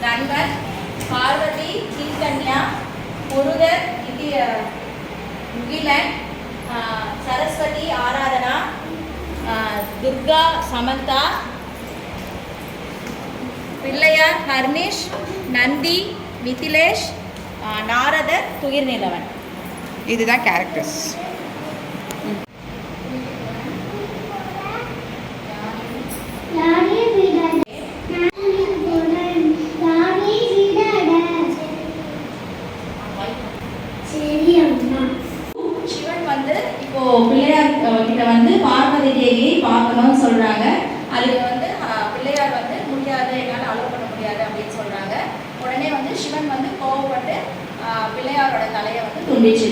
நண்பன், பார்வதி சீக்கன்யா, முருகர் முகிலன், சரஸ்வதி ஆராதனா, துர்கா சமந்தா, பிள்ளையார் ஹர்னிஷ், நந்தி மிதிலேஷ், நாரதர் துகிர்நிலவன். இதுதான் கேரக்டர்ஸ். சிவன் வந்து இப்போ பிள்ளையார் கிட்ட வந்து பார்வதி தேவியை பார்க்கணும்னு சொல்றாங்க. அதுக்கு வந்து பிள்ளையார் வந்து முடியாது, என்னால் அலோவ் பண்ண முடியாது அப்படின்னு சொல்றாங்க. உடனே வந்து சிவன் வந்து கோவப்பட்டு பிள்ளையாரோட தலையை வந்து துண்டிச்சு.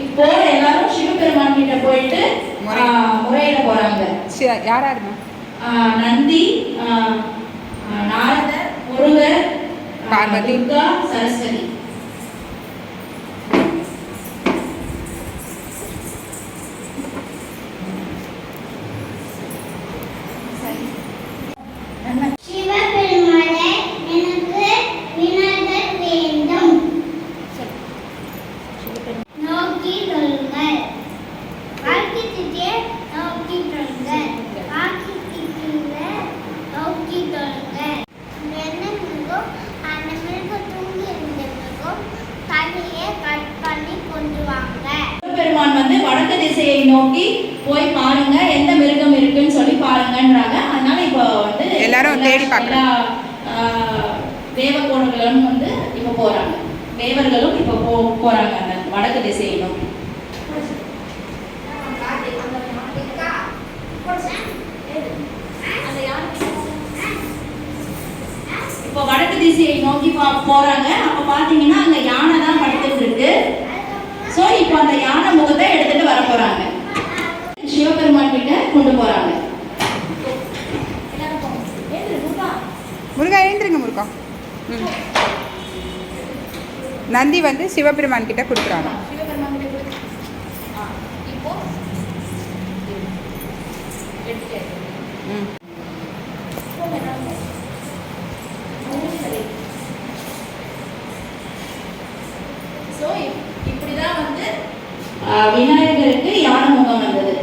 இப்போ எல்லாரும் சிவபெருமான் கிட்ட போயிட்டு முறையிட போறாங்க. யாரா இருந்தா? நந்தி, நாரதர், முருகர், பார்வதி, துர்கா, சரஸ்வதி. சிவபெருமான் வந்து வடக்கு திசையை நோக்கி போய் பாருங்க, எந்த மிருகம் இருக்குன்னு சொல்லி பாருங்கன்றாங்க. அதனால இப்போ வந்து எல்லாரும் தேடி பார்க்கலாம். தேவகோணங்களும் வந்து இப்போ போறாங்க, தேவர்களும் இப்போ போறாங்க அந்த வடக்கு திசையை நோக்கி. இப்போ வடக்கு திசையை நோக்கி போறாங்க. அப்ப பாத்தீங்கன்னா அங்க யானை தான் படுத்துட்டு இருக்கு. சோ இப்போ அந்த யானை முகத்தை எடுத்துட்டு வர போறாங்க, சிவபெருமான் கிட்ட கொண்டு போறாங்க. முருகா எழுந்துருங்க முருகா. நந்தி வந்து சிவபெருமான் கிட்ட கொடுக்குறாங்க. சிவபெருமான் கிட்ட இப்போ இப்படிதான் வந்து விநாயகருக்கு யானை முகம் வந்தது.